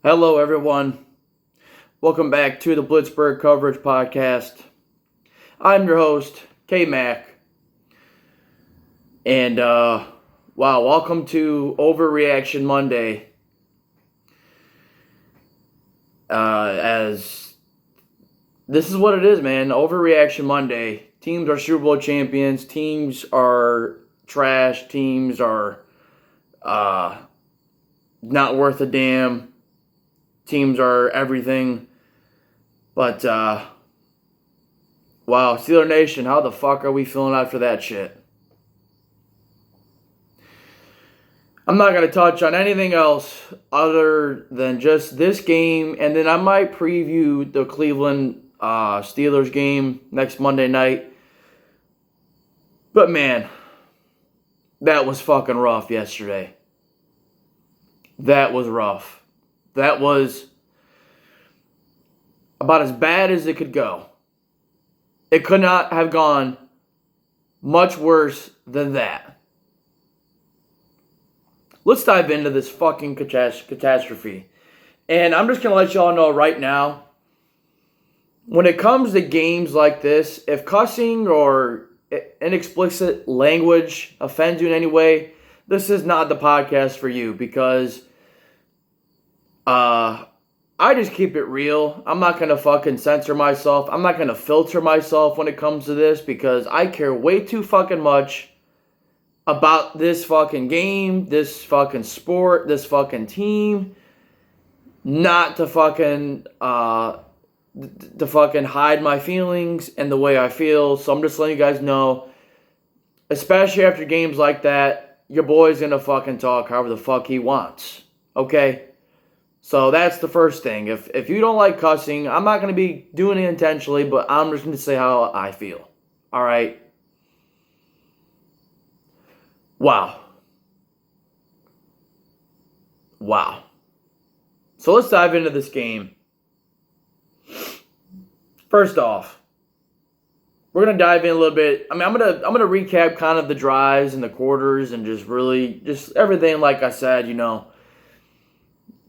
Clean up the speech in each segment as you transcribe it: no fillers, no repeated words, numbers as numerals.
Hello, everyone. Welcome back to the Blitzburgh Coverage Podcast. I'm your host, K-Mac. And, welcome to Overreaction Monday. As this is what it is, man. Overreaction Monday. Teams are Super Bowl champions. Teams are trash. Teams are not worth a damn. Teams are everything. But, Steeler Nation, how the fuck are we feeling after that shit? I'm not going to touch on anything else other than just this game, and then I might preview the Cleveland Steelers game next Monday night. But, man, that was fucking rough yesterday. That was rough. That was about as bad as it could go. It could not have gone much worse than that. Let's dive into this fucking catastrophe. And I'm just going to let y'all know right now, when it comes to games like this, if cussing or inexplicit language offends you in any way, this is not the podcast for you, because I just keep it real. I'm not going to fucking censor myself. I'm not going to filter myself when it comes to this, because I care way too fucking much about this fucking game, this fucking sport, this fucking team, not to fucking hide my feelings and the way I feel. So I'm just letting you guys know, especially after games like that, your boy's going to fucking talk however the fuck he wants. Okay? So that's the first thing. If you don't like cussing, I'm not going to be doing it intentionally, but I'm just going to say how I feel. All right? Wow. So let's dive into this game. First off, we're going to dive in a little bit. I'm going to recap kind of the drives and the quarters and just everything, like I said,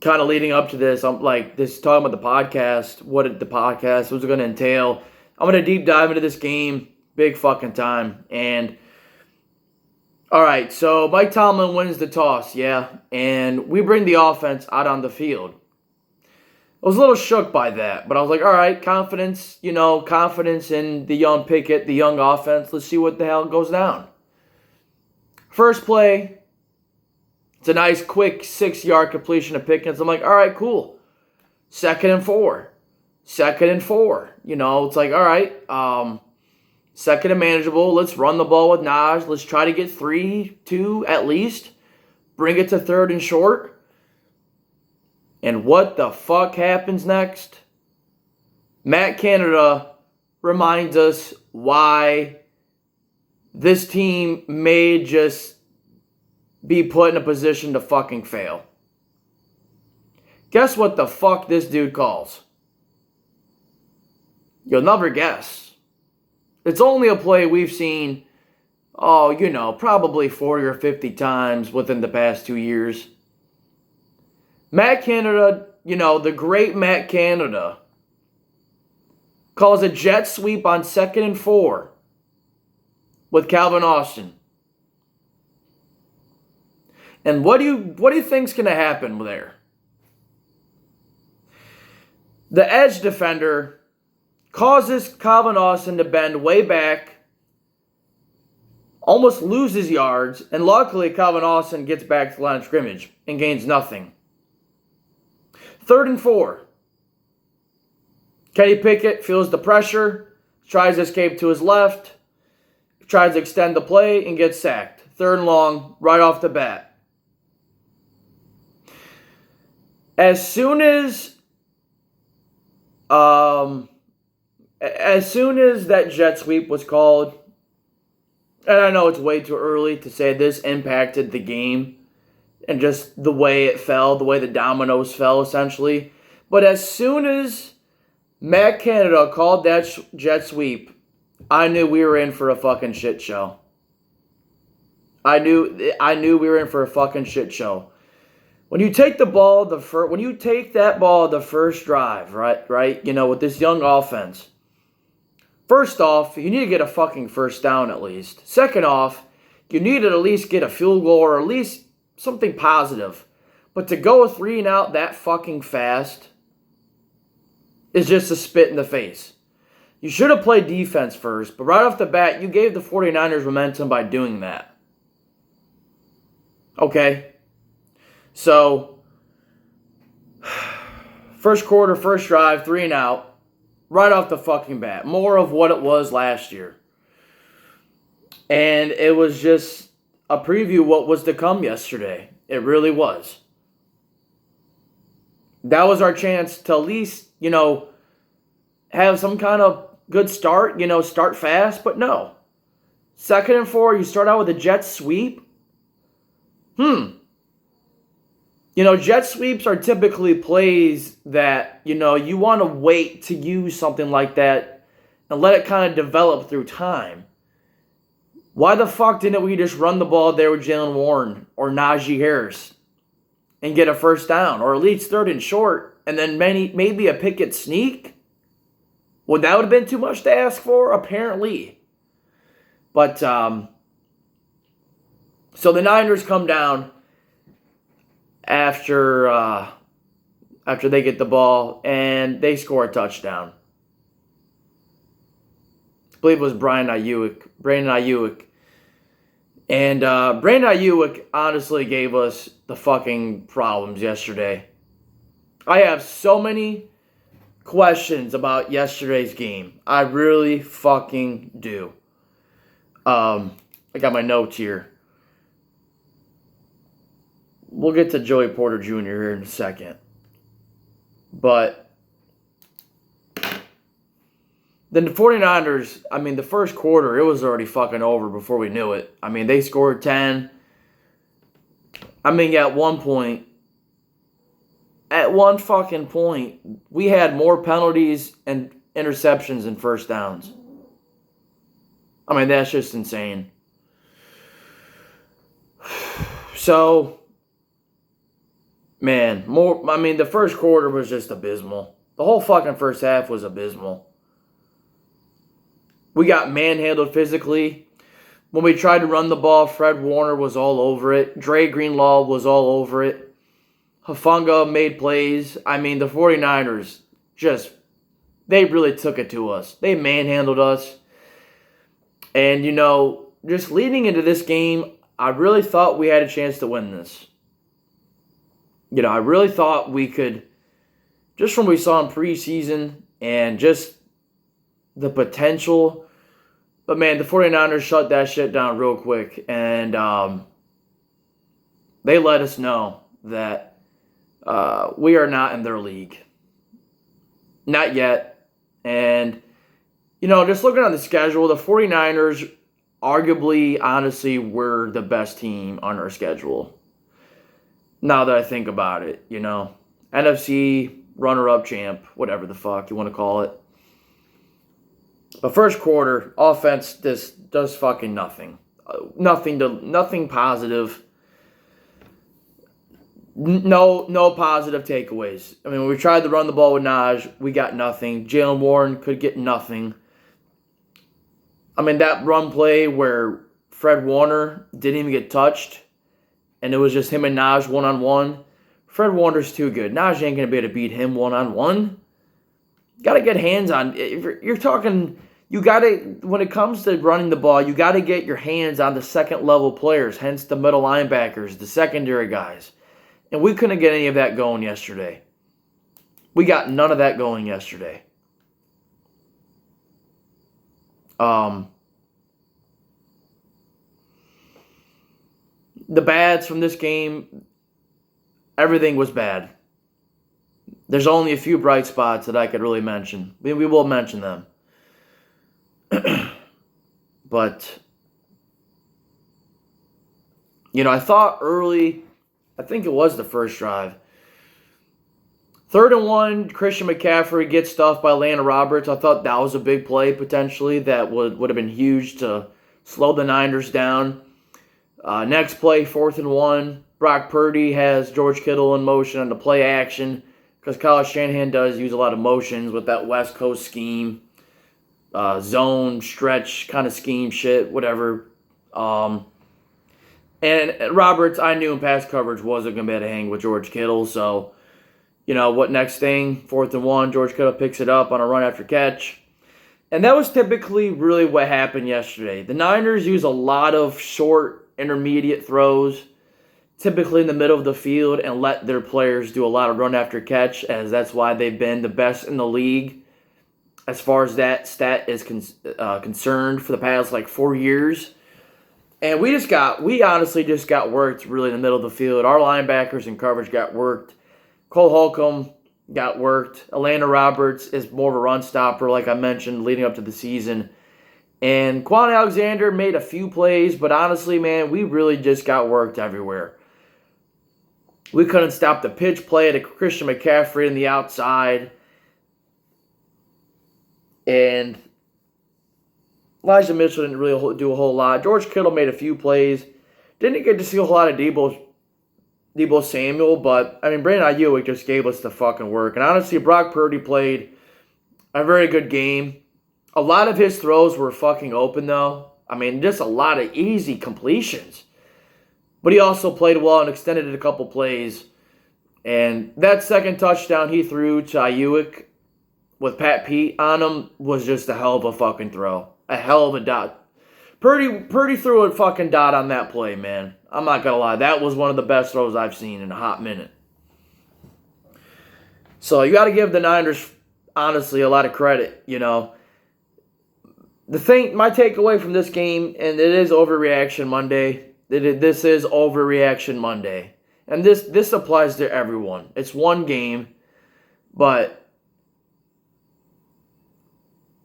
kind of leading up to this. I'm like this talking about the podcast, what the podcast was going to entail. I'm going to deep dive into this game, big fucking time. And all right, so Mike Tomlin wins the toss, yeah, and we bring the offense out on the field. I was a little shook by that, but I was like, all right, confidence in the young Pickett, the young offense. Let's see what the hell goes down. First play, it's a nice, quick 6-yard completion of Pickens. I'm like, all right, cool. Second and four. It's like, all right, second and manageable. Let's run the ball with Najee. Let's try to get 3-2 at least. Bring it to third and short. And what the fuck happens next? Matt Canada reminds us why this team may just be put in a position to fucking fail. Guess what the fuck this dude calls? You'll never guess. It's only a play we've seen, probably 40 or 50 times within the past 2 years. Matt Canada, the great Matt Canada, calls a jet sweep on 2nd and 4 with Calvin Austin. And what do you think's going to happen there? The edge defender causes Calvin Austin to bend way back, almost loses yards, and luckily Calvin Austin gets back to the line of scrimmage and gains nothing. 3rd and 4. Kenny Pickett feels the pressure, tries to escape to his left, tries to extend the play, and gets sacked. 3rd and long, right off the bat. As soon as that jet sweep was called, and I know it's way too early to say this impacted the game and just the way it fell, the way the dominoes fell, essentially. But as soon as Matt Canada called that jet sweep, I knew we were in for a fucking shit show. I knew we were in for a fucking shit show. when you take the ball when you take that ball the first drive, right, with this young offense, first off, you need to get a fucking first down at least. Second off, you need to at least get a field goal or at least something positive. But to go 3 and out that fucking fast is just a spit in the face. You should have played defense first, but right off the bat, you gave the 49ers momentum by doing that. Okay? So, first quarter, first drive, 3 and out, right off the fucking bat. More of what it was last year. And it was just a preview of what was to come yesterday. It really was. That was our chance to at least, have some kind of good start, start fast, but no. 2nd and 4, you start out with a jet sweep. Jet sweeps are typically plays that, you want to wait to use something like that and let it kind of develop through time. Why the fuck didn't we just run the ball there with Jalen Warren or Najee Harris and get a first down, or at least 3rd and short, and then maybe a Pickett sneak? Would that have been too much to ask for? Apparently. But, so the Niners come down after they get the ball, and they score a touchdown. I believe it was Brandon Ayuk. And Brandon Ayuk honestly gave us the fucking problems yesterday. I have so many questions about yesterday's game. I really fucking do. I got my notes here. We'll get to Joey Porter Jr. here in a second. But then the 49ers, the first quarter, it was already fucking over before we knew it. They scored 10. At one fucking point, we had more penalties and interceptions than first downs. That's just insane. So, the first quarter was just abysmal. The whole fucking first half was abysmal. We got manhandled physically. When we tried to run the ball, Fred Warner was all over it. Dre Greenlaw was all over it. Hufanga made plays. The 49ers they really took it to us. They manhandled us. And, just leading into this game, I really thought we had a chance to win this. I really thought we could, just from what we saw in preseason and just the potential. But, the 49ers shut that shit down real quick. And they let us know that we are not in their league. Not yet. And, just looking at the schedule, the 49ers arguably, honestly, were the best team on our schedule. Now that I think about it, NFC runner-up champ, whatever the fuck you want to call it. But first quarter, offense just does fucking nothing. Nothing positive. No positive takeaways. When we tried to run the ball with Naj, we got nothing. Jalen Warren could get nothing. That run play where Fred Warner didn't even get touched, and it was just him and Naj one-on-one. Fred Warner's too good. Naj ain't going to be able to beat him one-on-one. Got to get hands on. You're talking, you got to, when it comes to running the ball, you got to get your hands on the second-level players, hence the middle linebackers, the secondary guys. And we couldn't get any of that going yesterday. We got none of that going yesterday. The bads from this game, everything was bad. There's only a few bright spots that I could really mention. We will mention them. But, I thought early, I think it was the first drive. 3rd and 1, Christian McCaffrey gets stuffed by Landon Roberts. I thought that was a big play, potentially. That would have been huge to slow the Niners down. Next play, 4th and 1. Brock Purdy has George Kittle in motion on the play action, because Kyle Shanahan does use a lot of motions with that West Coast scheme, zone, stretch kind of scheme shit, whatever. And Roberts, I knew in pass coverage wasn't going to be able to hang with George Kittle, so, what next thing? 4th and 1, George Kittle picks it up on a run after catch. And that was typically really what happened yesterday. The Niners use a lot of short, intermediate throws, typically in the middle of the field, and let their players do a lot of run after catch, as that's why they've been the best in the league as far as that stat is concerned for the past 4 years. And we honestly just got worked really in the middle of the field. Our linebackers in coverage got worked. Cole Holcomb got worked. Atlanta Roberts is more of a run stopper, like I mentioned, leading up to the season. And Quan Alexander made a few plays, but honestly, man, we really just got worked everywhere. We couldn't stop the pitch play to Christian McCaffrey in the outside. And Elijah Mitchell didn't really do a whole lot. George Kittle made a few plays. Didn't get to see a whole lot of Deebo Samuel, but, Brandon Ayuk just gave us the fucking work. And honestly, Brock Purdy played a very good game. A lot of his throws were fucking open, though. Just a lot of easy completions. But he also played well and extended it a couple plays. And that second touchdown he threw to Ayuk with Pat Pete on him was just a hell of a fucking throw. A hell of a dot. Purdy threw a fucking dot on that play, man. I'm not going to lie. That was one of the best throws I've seen in a hot minute. So you got to give the Niners, honestly, a lot of credit, My takeaway from this game, and it is Overreaction Monday. This is Overreaction Monday. And this applies to everyone. It's one game, but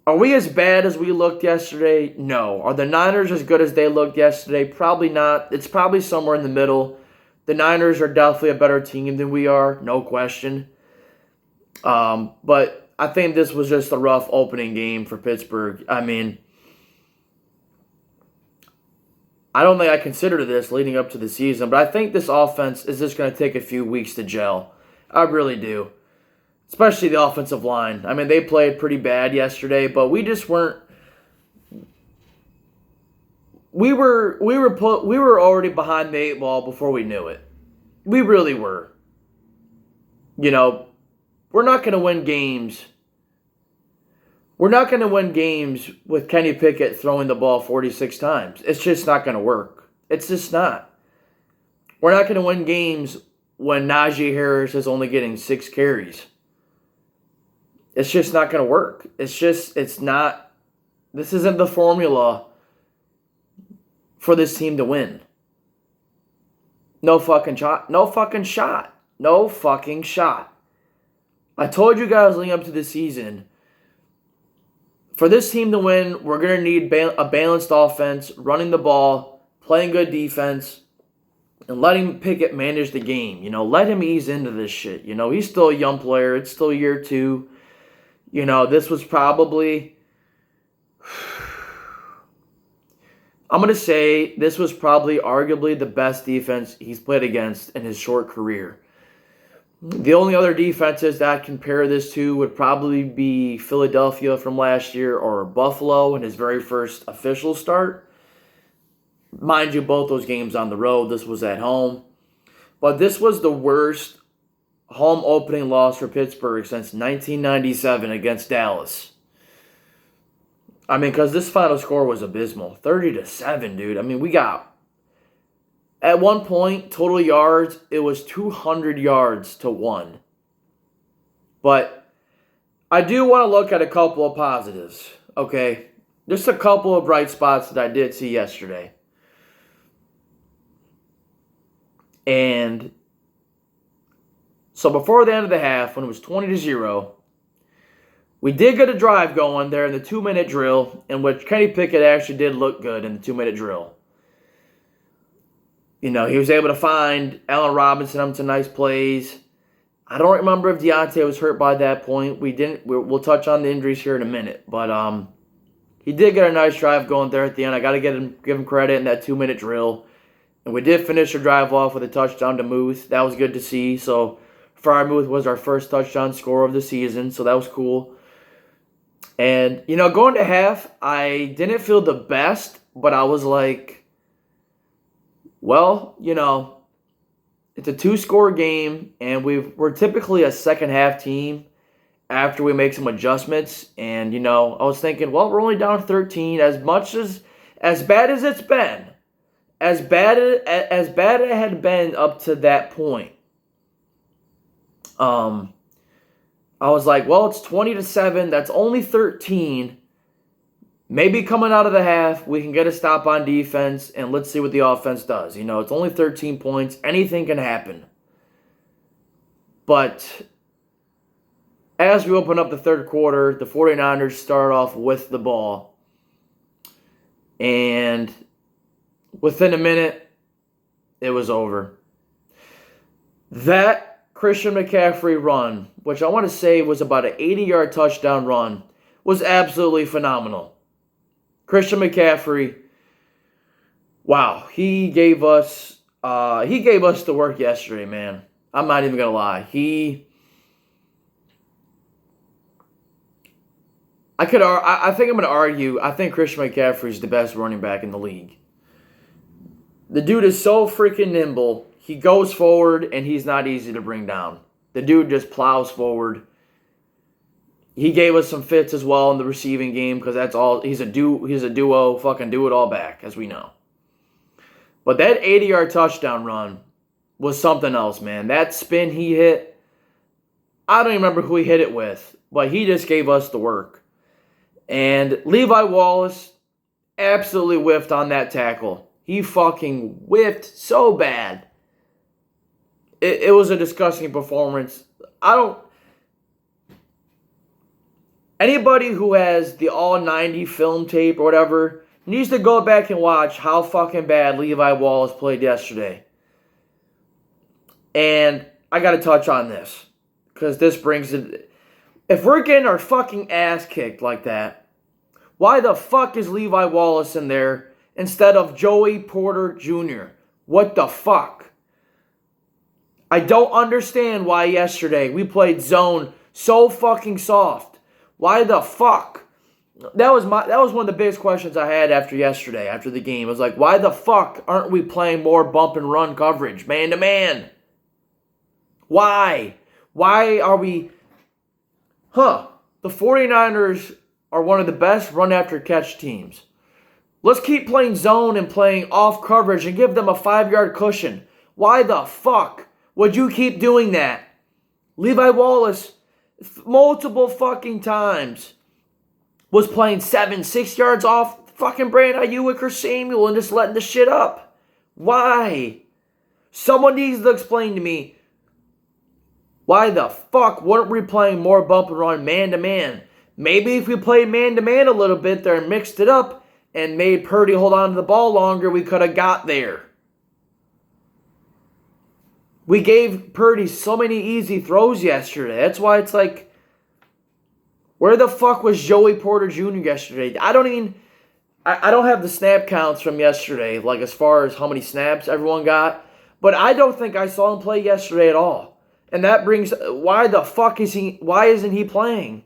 are we as bad as we looked yesterday? No. Are the Niners as good as they looked yesterday? Probably not. It's probably somewhere in the middle. The Niners are definitely a better team than we are, no question. But I think this was just a rough opening game for Pittsburgh. I don't think I considered this leading up to the season, but I think this offense is just going to take a few weeks to gel. I really do. Especially the offensive line. They played pretty bad yesterday, but we just weren't. We were already behind the 8 ball before we knew it. We really were. We're not going to win games. We're not going to win games with Kenny Pickett throwing the ball 46 times. It's just not going to work. It's just not. We're not going to win games when Najee Harris is only getting 6 carries. It's just not going to work. It's not. This isn't the formula for this team to win. No fucking shot. No fucking shot. No fucking shot. I told you guys leading up to the season, for this team to win, we're going to need a balanced offense, running the ball, playing good defense, and letting Pickett manage the game. Let him ease into this shit. He's still a young player. It's still year 2. This was probably, I'm going to say this was probably arguably the best defense he's played against in his short career. The only other defenses that I'd compare this to would probably be Philadelphia from last year or Buffalo in his very first official start. Mind you, both those games on the road. This was at home. But this was the worst home opening loss for Pittsburgh since 1997 against Dallas. Because this final score was abysmal. 30-7, dude. We got, at one point, total yards, it was 200 yards to 1. But I do want to look at a couple of positives, okay? Just a couple of bright spots that I did see yesterday. And so before the end of the half, when it was 20-0, we did get a drive going there in the 2-minute drill, in which Kenny Pickett actually did look good in the 2-minute drill. He was able to find Allen Robinson on some nice plays. I don't remember if Deontay was hurt by that point. We'll touch on the injuries here in a minute, but he did get a nice drive going there at the end. I got to give him credit in that 2-minute drill. And we did finish the drive off with a touchdown to Muth. That was good to see. So Muth was our first touchdown scorer of the season, so that was cool. And, going to half, I didn't feel the best, but I was like, well, it's a 2-score game, and we're typically a second half team after we make some adjustments. And, I was thinking, well, we're only down 13. As bad as it's been, as bad it had been up to that point, I was like, well, it's 20-7. That's only 13. Maybe coming out of the half, we can get a stop on defense, and let's see what the offense does. It's only 13 points. Anything can happen. But as we open up the third quarter, the 49ers start off with the ball. And within a minute, it was over. That Christian McCaffrey run, which I want to say was about an 80-yard touchdown run, was absolutely phenomenal. Christian McCaffrey, wow, he gave us the work yesterday, man. I'm not even gonna lie. I think I'm gonna argue. I think Christian McCaffrey is the best running back in the league. The dude is so freaking nimble. He goes forward, and he's not easy to bring down. The dude just plows forward. He gave us some fits as well in the receiving game because that's all. He's a duo, fucking do it all back, as we know. But that 80-yard touchdown run was something else, man. That spin he hit, I don't even remember who he hit it with, but he just gave us the work. And Levi Wallace absolutely whiffed on that tackle. He fucking whiffed so bad. It was a disgusting performance. Anybody who has the all 90 film tape or whatever needs to go back and watch how fucking bad Levi Wallace played yesterday. And I gotta touch on this, because this brings it. If we're getting our fucking ass kicked like that, why the fuck is Levi Wallace in there instead of Joey Porter Jr.? What the fuck? I don't understand why yesterday we played zone so fucking soft. Why the fuck? That was one of the biggest questions I had after the game. I was like, why the fuck aren't we playing more bump and run coverage, man to man? Why? Why are we... The 49ers are one of the best run after catch teams. Let's keep playing zone and playing off coverage and give them a 5-yard cushion. Why the fuck would you keep doing that? Levi Wallace, multiple fucking times, was playing 6 yards off fucking Brandon Ayuk or Samuel and just letting the shit up. Why? Someone needs to explain to me, why the fuck weren't we playing more bump and run man-to-man? Maybe if we played man-to-man a little bit there and mixed it up and made Purdy hold on to the ball longer, we could have got there. We gave Purdy so many easy throws yesterday. That's why it's like, where the fuck was Joey Porter Jr. yesterday? I don't have the snap counts from yesterday, like as far as how many snaps everyone got, but I don't think I saw him play yesterday at all. And that brings, why isn't he playing?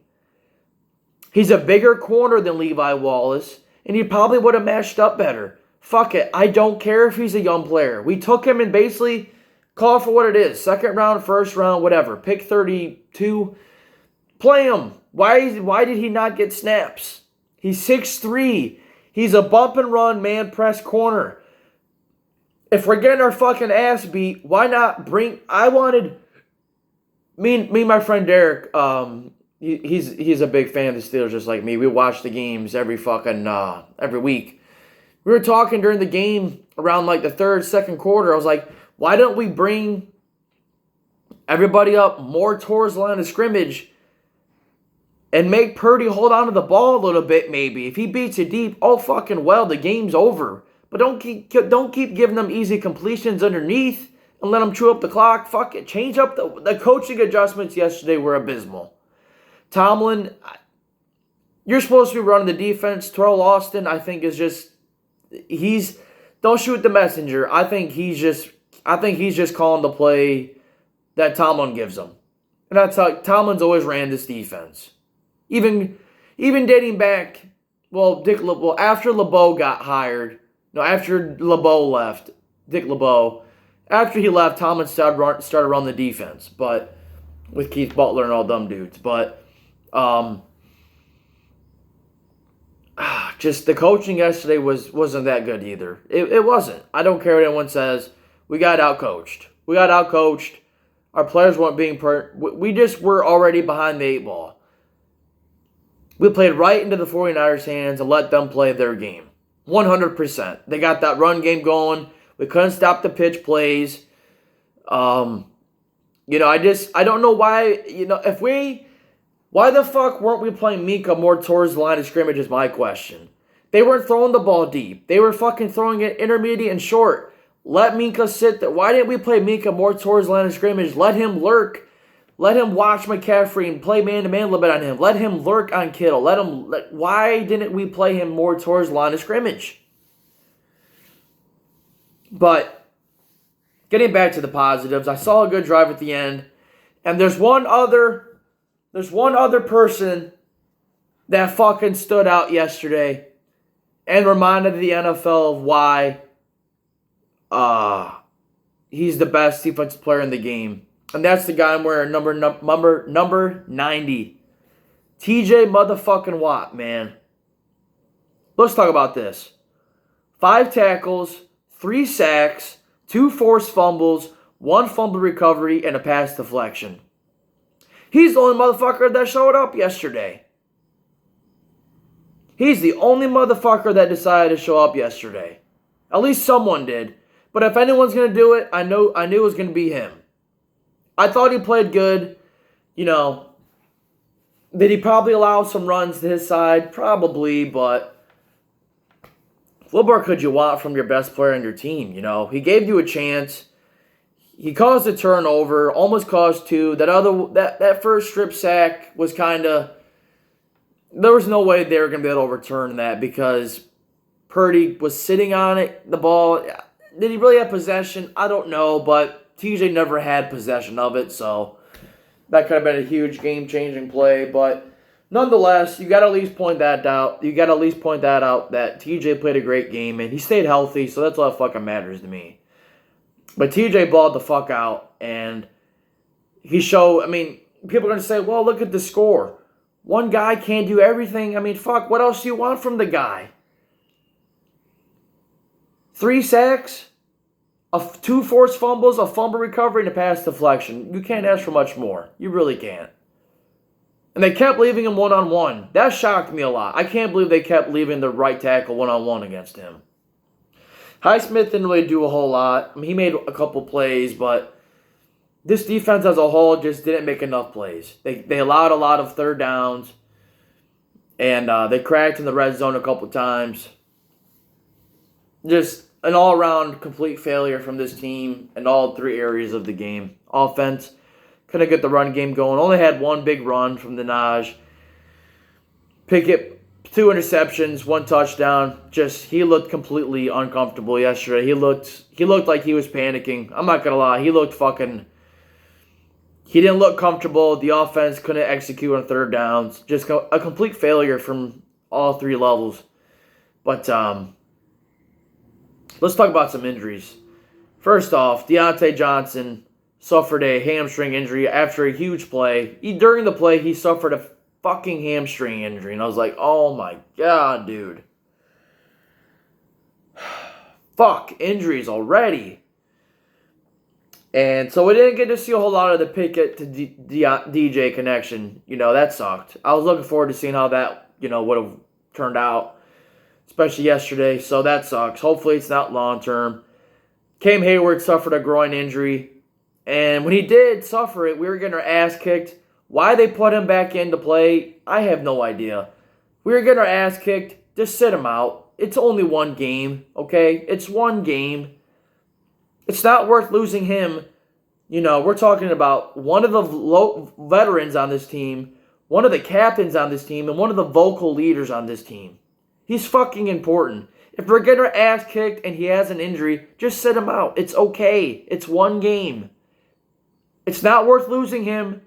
He's a bigger corner than Levi Wallace, and he probably would have matched up better. Fuck it. I don't care if he's a young player. We took him and basically call for what it is. Second round, first round, whatever. Pick 32. Play him. Why did he not get snaps? He's 6'3". He's a bump and run man press corner. If we're getting our fucking ass beat, why not bring... Me and my friend Derek, he's a big fan of the Steelers just like me. We watch the games every week. We were talking during the game around like the second quarter. I was like, why don't we bring everybody up more towards the line of scrimmage and make Purdy hold on to the ball a little bit maybe? If he beats it deep, oh fucking well, the game's over. But don't keep giving them easy completions underneath and let them chew up the clock. Fuck it. Change up the coaching adjustments yesterday were abysmal. Tomlin, you're supposed to be running the defense. Terrell Austin, I think, is just... don't shoot the messenger. I think he's just calling the play that Tomlin gives him. And that's how Tomlin's always ran this defense. Even dating back, after LeBeau got hired, after LeBeau left, Dick LeBeau, after he left, Tomlin started running the defense, but with Keith Butler and all them dudes. But just the coaching yesterday wasn't that good either. It wasn't. I don't care what anyone says. We got outcoached. Our players weren't being we just were already behind the 8 ball. We played right into the 49ers' hands and let them play their game. 100%. They got that run game going. We couldn't stop the pitch plays. I don't know why, why the fuck weren't we playing Mika more towards the line of scrimmage is my question. They weren't throwing the ball deep. They were fucking throwing it intermediate and short. Let Mika sit there. Why didn't we play Mika more towards the line of scrimmage? Let him lurk. Let him watch McCaffrey and play man-to-man a little bit on him. Let him lurk on Kittle. Why didn't we play him more towards the line of scrimmage? But getting back to the positives, I saw a good drive at the end. And there's one other person that fucking stood out yesterday and reminded the NFL of why he's the best defensive player in the game. And that's the guy I'm wearing, number 90. TJ motherfucking Watt, man. Let's talk about this. 5 tackles, 3 sacks, 2 forced fumbles, 1 fumble recovery, and a pass deflection. He's the only motherfucker that showed up yesterday. He's the only motherfucker that decided to show up yesterday. At least someone did. But if anyone's going to do it, I knew it was going to be him. I thought he played good. Did he probably allow some runs to his side? Probably, but what more could you want from your best player on your team? He gave you a chance. He caused a turnover, almost caused 2. That first strip sack was kind of, there was no way they were going to be able to overturn that because Purdy was sitting on it, the ball. Did he really have possession? I don't know, but TJ never had possession of it, so that could have been a huge game-changing play. But nonetheless, you got to at least point that out. That TJ played a great game, and he stayed healthy, so that's all that fucking matters to me. But TJ balled the fuck out, and people are going to say, well, look at the score. One guy can't do everything. Fuck, what else do you want from the guy? 3 sacks, 2 forced fumbles, a fumble recovery, and a pass deflection. You can't ask for much more. You really can't. And they kept leaving him one-on-one. That shocked me a lot. I can't believe they kept leaving the right tackle one-on-one against him. Highsmith didn't really do a whole lot. He made a couple plays, but this defense as a whole just didn't make enough plays. They allowed a lot of third downs, and they cracked in the red zone a couple times. Just an all-around complete failure from this team in all 3 areas of the game. Offense, couldn't get the run game going. Only had 1 big run from the Naj. Pickett, 2 interceptions, 1 touchdown. He looked completely uncomfortable yesterday. He looked like he was panicking. I'm not going to lie. He didn't look comfortable. The offense couldn't execute on third downs. Just a complete failure from all 3 levels. But, let's talk about some injuries. First off, Deontay Johnson suffered a hamstring injury after a huge play. During the play, he suffered a fucking hamstring injury. And I was like, oh my God, dude. Fuck, injuries already. And so we didn't get to see a whole lot of the Pickett to DJ connection. That sucked. I was looking forward to seeing how that, would have turned out. Especially yesterday, so that sucks. Hopefully it's not long-term. Cam Hayward suffered a groin injury, and when he did suffer it, we were getting our ass kicked. Why they put him back into play, I have no idea. We were getting our ass kicked. Just sit him out. It's only 1 game, okay? It's 1 game. It's not worth losing him. We're talking about one of the veterans on this team, one of the captains on this team, and one of the vocal leaders on this team. He's fucking important. If we're getting our ass kicked and he has an injury, just sit him out. It's okay. It's one game. It's not worth losing him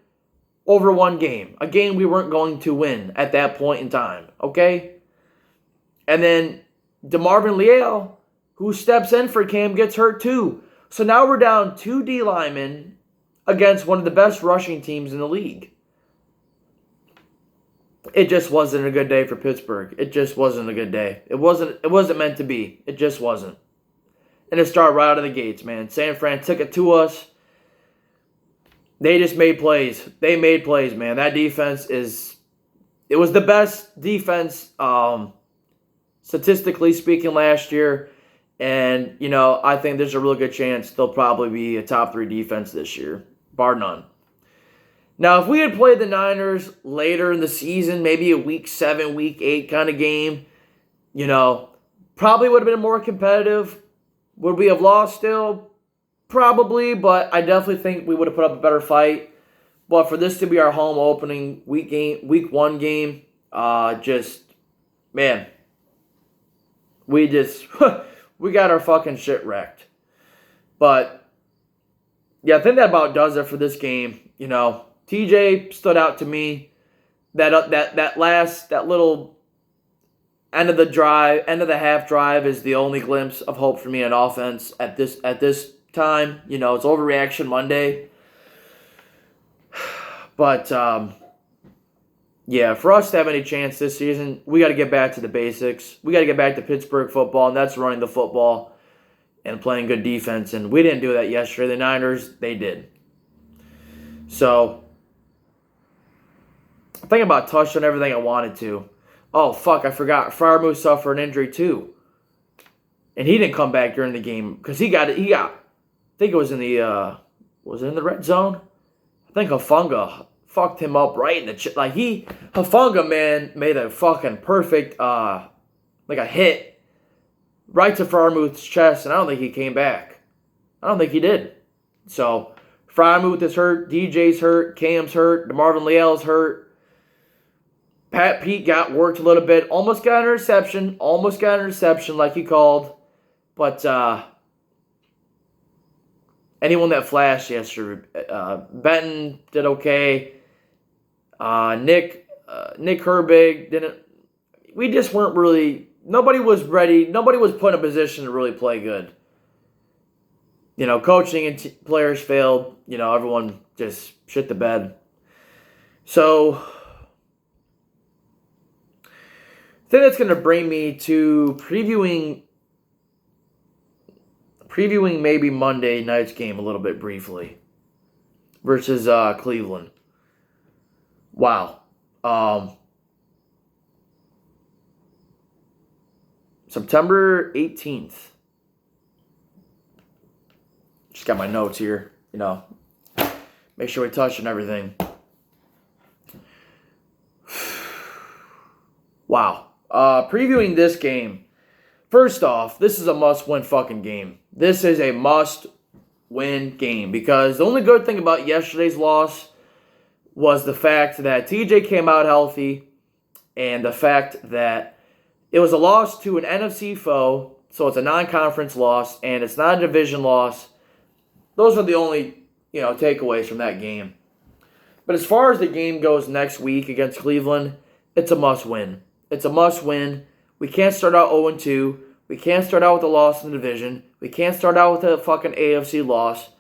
over one game. A game we weren't going to win at that point in time. Okay? And then DeMarvin Leal, who steps in for Cam, gets hurt too. So now we're down 2 D linemen against one of the best rushing teams in the league. It just wasn't a good day for Pittsburgh. It just wasn't a good day. It wasn't meant to be. It just wasn't. And it started right out of the gates, man. San Fran took it to us. They just made plays. They made plays, man. That defense it was the best defense, statistically speaking, last year. And, I think there's a real good chance they'll probably be a top 3 defense this year, bar none. Now, if we had played the Niners later in the season, maybe a week 7, week 8 kind of game, probably would have been more competitive. Would we have lost still? Probably, but I definitely think we would have put up a better fight. But for this to be our home opening week 1 game, man, we got our fucking shit wrecked. But, yeah, I think that about does it for this game, TJ stood out to me. That little end of the half drive is the only glimpse of hope for me in offense at this time. It's overreaction Monday. But yeah, for us to have any chance this season, we got to get back to the basics. We got to get back to Pittsburgh football, and that's running the football and playing good defense. And we didn't do that yesterday. The Niners, they did. So I think about touched on everything I wanted to. Oh, fuck, I forgot. Freiermuth suffered an injury, too. And he didn't come back during the game because I think it was in the, was it in the red zone? I think Hufanga fucked him up right in the Hufanga, man, made a fucking perfect, a hit right to Freiermuth's chest, and I don't think he came back. I don't think he did. So, Freiermuth is hurt, DJ's hurt, Cam's hurt, DeMarvin Leal's hurt. Pat Pete got worked a little bit. Almost got an interception like he called. But anyone that flashed yesterday, Benton did okay. Nick Herbig didn't. We just weren't really. Nobody was ready. Nobody was put in a position to really play good. Coaching and players failed. Everyone just shit the bed. So I think that's going to bring me to previewing maybe Monday night's game a little bit briefly versus Cleveland. Wow. September 18th. Just got my notes here, Make sure we touch on everything. Wow. Previewing this game. First off, this is a must-win fucking game. This is a must-win game because the only good thing about yesterday's loss was the fact that TJ came out healthy and the fact that it was a loss to an NFC foe, so it's a non-conference loss, and it's not a division loss. Those are the only, takeaways from that game. But as far as the game goes next week against Cleveland, it's a must-win. It's a must-win. We can't start out 0-2. We can't start out with a loss in the division. We can't start out with a fucking AFC loss.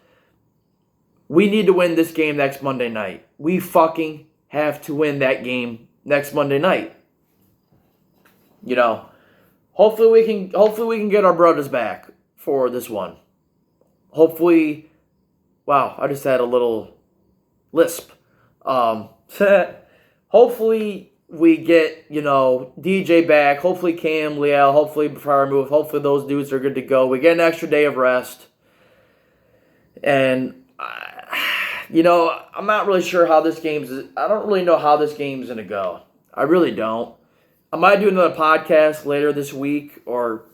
We need to win this game next Monday night. We fucking have to win that game next Monday night. Hopefully we can get our brothers back for this one. Hopefully, wow, I just had a little lisp. Hopefully we get, DJ back. Hopefully Cam, Leal, hopefully Freiermuth. Hopefully those dudes are good to go. We get an extra day of rest. And, I'm not really sure how this I don't really know how this game's going to go. I really don't. I might do another podcast later this week, or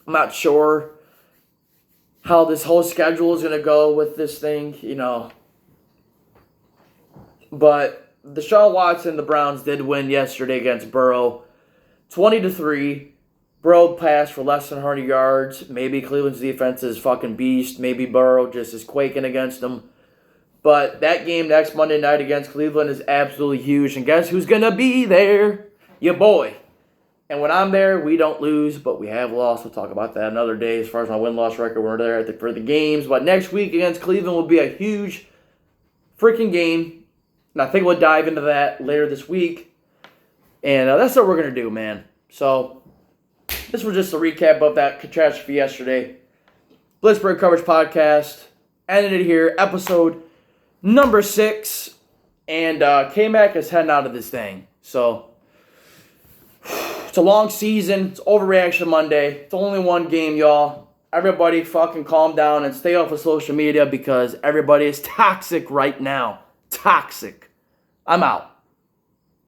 I'm not sure how this whole schedule is going to go with this thing, But Deshaun Watson, the Browns did win yesterday against Burrow, 20-3. Burrow passed for less than 100 yards. Maybe Cleveland's defense is fucking beast. Maybe Burrow just is quaking against them. But that game next Monday night against Cleveland is absolutely huge. And guess who's going to be there? Your boy. And when I'm there, we don't lose, but we have lost. We'll talk about that another day. As far as my win-loss record, we're there for the games. But next week against Cleveland will be a huge freaking game. And I think we'll dive into that later this week. And that's what we're going to do, man. So this was just a recap of that catastrophe yesterday. Blitzburgh Coverage Podcast. Ended it here. Episode number 6. And K-Mac is heading out of this thing. So it's a long season. It's Overreaction Monday. It's only one game, y'all. Everybody fucking calm down and stay off of social media because everybody is toxic right now. Toxic. I'm out.